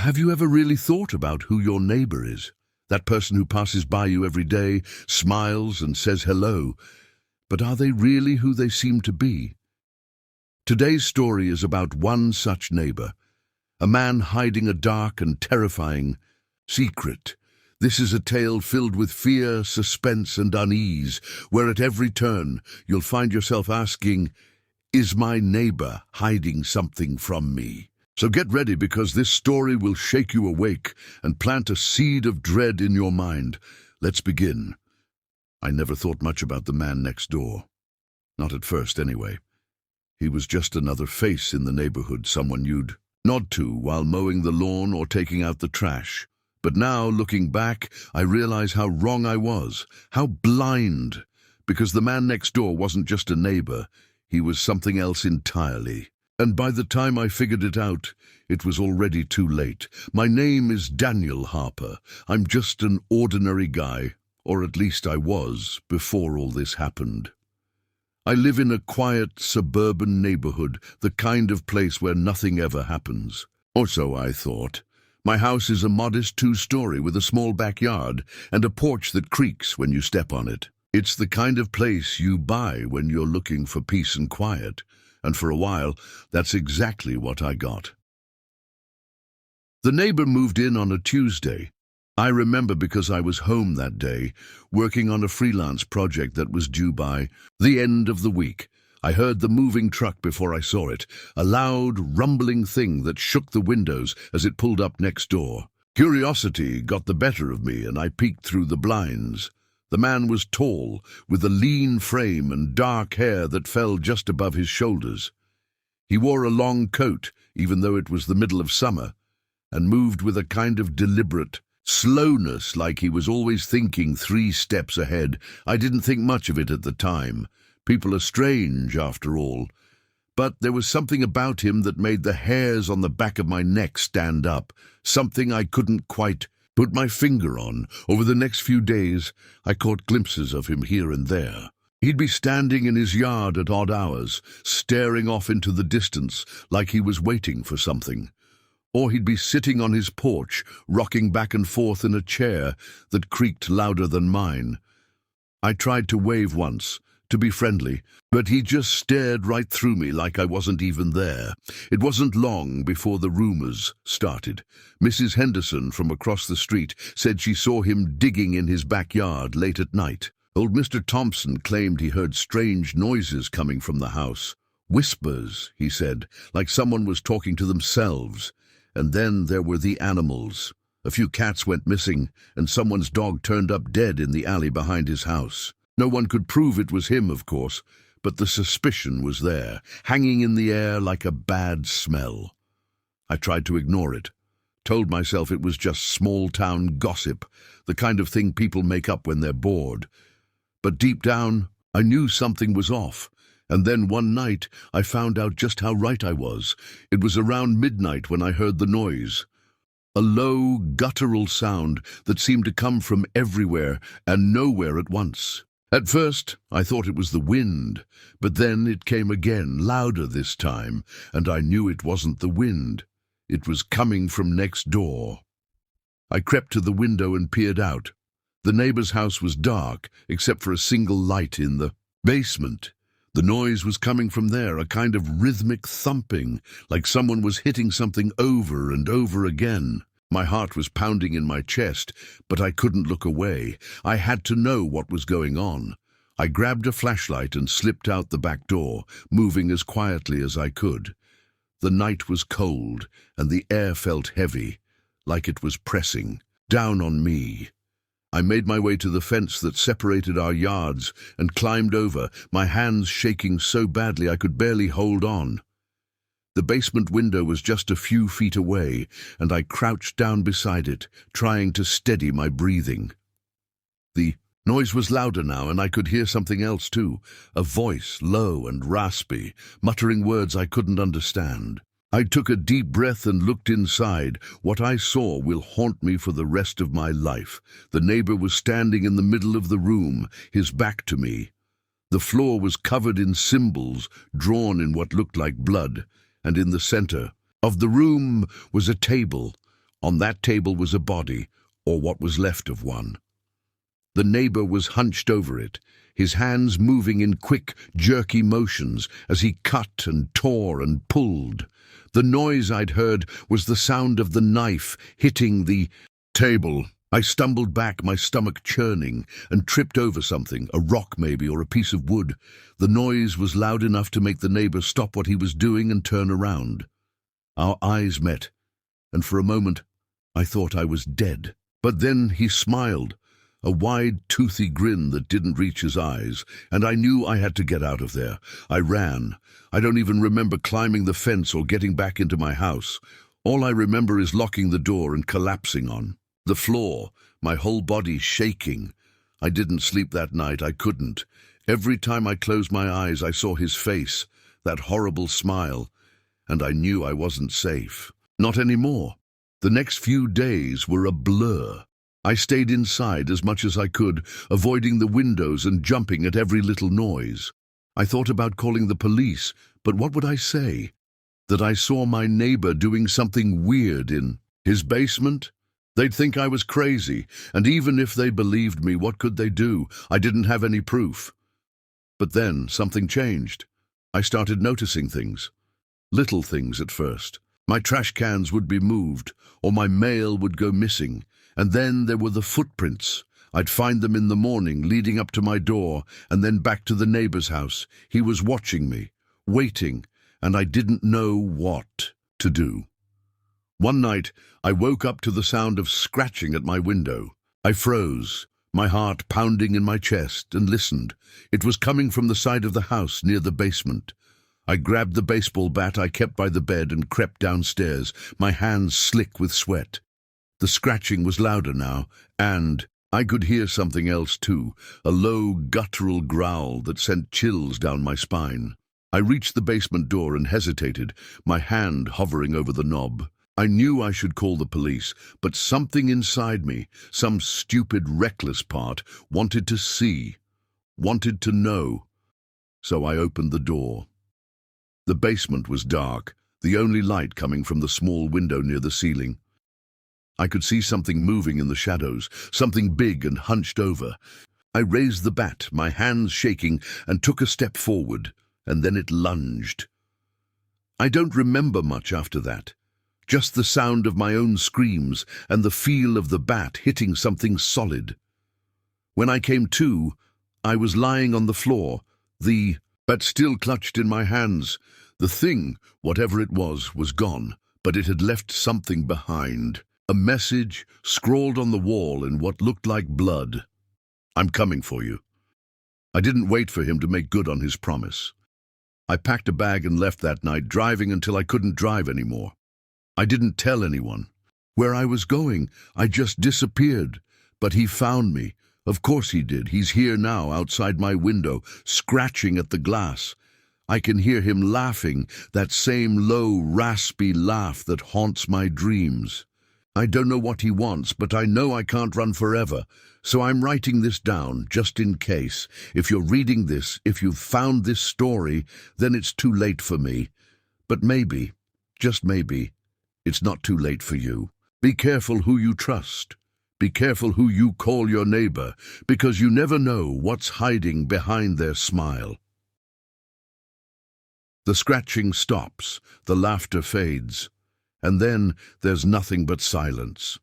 Have you ever really thought about who your neighbor is? That person who passes by you every day, smiles and says hello. But are they really who they seem to be? Today's story is about one such neighbor, a man hiding a dark and terrifying secret. This is a tale filled with fear, suspense, and unease, where at every turn you'll find yourself asking, is my neighbor hiding something from me? So get ready, because this story will shake you awake and plant a seed of dread in your mind. Let's begin. I never thought much about the man next door. Not at first, anyway. He was just another face in the neighborhood, someone you'd nod to while mowing the lawn or taking out the trash. But now, looking back, I realize how wrong I was, how blind, because the man next door wasn't just a neighbor, he was something else entirely. And by the time I figured it out, it was already too late. My name is Daniel Harper. I'm just an ordinary guy, or at least I was, before all this happened. I live in a quiet, suburban neighborhood, the kind of place where nothing ever happens. Or so I thought. My house is a modest two-story with a small backyard and a porch that creaks when you step on it. It's the kind of place you buy when you're looking for peace and quiet. And for a while, that's exactly what I got. The neighbor moved in on a Tuesday. I remember because I was home that day, working on a freelance project that was due by the end of the week. I heard the moving truck before I saw it, a loud, rumbling thing that shook the windows as it pulled up next door. Curiosity got the better of me, and I peeked through the blinds. The man was tall, with a lean frame and dark hair that fell just above his shoulders. He wore a long coat, even though it was the middle of summer, and moved with a kind of deliberate slowness, like he was always thinking 3 steps ahead. I didn't think much of it at the time. People are strange, after all. But there was something about him that made the hairs on the back of my neck stand up, something I couldn't quite put my finger on. Over the next few days, I caught glimpses of him here and there. He'd be standing in his yard at odd hours, staring off into the distance like he was waiting for something. Or he'd be sitting on his porch, rocking back and forth in a chair that creaked louder than mine. I tried to wave once, to be friendly, but he just stared right through me like I wasn't even there. It wasn't long before the rumors started. Mrs. Henderson from across the street said she saw him digging in his backyard late at night. Old Mr. Thompson claimed he heard strange noises coming from the house. Whispers, he said, like someone was talking to themselves. And then there were the animals. A few cats went missing, and someone's dog turned up dead in the alley behind his house. No one could prove it was him, of course, but the suspicion was there, hanging in the air like a bad smell. I tried to ignore it, told myself it was just small-town gossip, the kind of thing people make up when they're bored. But deep down, I knew something was off, and then one night I found out just how right I was. It was around midnight when I heard the noise. A low, guttural sound that seemed to come from everywhere and nowhere at once. At first, I thought it was the wind, but then it came again, louder this time, and I knew it wasn't the wind. It was coming from next door. I crept to the window and peered out. The neighbor's house was dark, except for a single light in the basement. The noise was coming from there, a kind of rhythmic thumping, like someone was hitting something over and over again. My heart was pounding in my chest, but I couldn't look away. I had to know what was going on. I grabbed a flashlight and slipped out the back door, moving as quietly as I could. The night was cold, and the air felt heavy, like it was pressing down on me. I made my way to the fence that separated our yards and climbed over, my hands shaking so badly I could barely hold on. The basement window was just a few feet away, and I crouched down beside it, trying to steady my breathing. The noise was louder now, and I could hear something else too, a voice, low and raspy, muttering words I couldn't understand. I took a deep breath and looked inside. What I saw will haunt me for the rest of my life. The neighbor was standing in the middle of the room, his back to me. The floor was covered in symbols, drawn in what looked like blood, and in the center of the room was a table. On that table was a body, or what was left of one. The neighbor was hunched over it, his hands moving in quick, jerky motions as he cut and tore and pulled. The noise I'd heard was the sound of the knife hitting the table. I stumbled back, my stomach churning, and tripped over something, a rock maybe, or a piece of wood. The noise was loud enough to make the neighbor stop what he was doing and turn around. Our eyes met, and for a moment I thought I was dead. But then he smiled, a wide, toothy grin that didn't reach his eyes, and I knew I had to get out of there. I ran. I don't even remember climbing the fence or getting back into my house. All I remember is locking the door and collapsing on the floor, my whole body shaking. I didn't sleep that night. I couldn't. Every time I closed my eyes, I saw his face, that horrible smile, and I knew I wasn't safe. Not anymore. The next few days were a blur. I stayed inside as much as I could, avoiding the windows and jumping at every little noise. I thought about calling the police, but what would I say? That I saw my neighbor doing something weird in his basement? They'd think I was crazy, and even if they believed me, what could they do? I didn't have any proof. But then something changed. I started noticing things. Little things at first. My trash cans would be moved, or my mail would go missing. And then there were the footprints. I'd find them in the morning, leading up to my door, and then back to the neighbor's house. He was watching me, waiting, and I didn't know what to do. One night, I woke up to the sound of scratching at my window. I froze, my heart pounding in my chest, and listened. It was coming from the side of the house near the basement. I grabbed the baseball bat I kept by the bed and crept downstairs, my hands slick with sweat. The scratching was louder now, and I could hear something else too, a low, guttural growl that sent chills down my spine. I reached the basement door and hesitated, my hand hovering over the knob. I knew I should call the police, but something inside me, some stupid, reckless part, wanted to see, wanted to know. So I opened the door. The basement was dark, the only light coming from the small window near the ceiling. I could see something moving in the shadows, something big and hunched over. I raised the bat, my hands shaking, and took a step forward, and then it lunged. I don't remember much after that. Just the sound of my own screams and the feel of the bat hitting something solid. When I came to, I was lying on the floor, the bat still clutched in my hands. The thing, whatever it was gone, but it had left something behind. A message scrawled on the wall in what looked like blood. I'm coming for you. I didn't wait for him to make good on his promise. I packed a bag and left that night, driving until I couldn't drive anymore. I didn't tell anyone. Where I was going, I just disappeared. But he found me. Of course he did. He's here now, outside my window, scratching at the glass. I can hear him laughing, that same low, raspy laugh that haunts my dreams. I don't know what he wants, but I know I can't run forever, so I'm writing this down, just in case. If you're reading this, if you've found this story, then it's too late for me. But maybe, just maybe, it's not too late for you. Be careful who you trust. Be careful who you call your neighbor, because you never know what's hiding behind their smile. The scratching stops, the laughter fades. And then there's nothing but silence.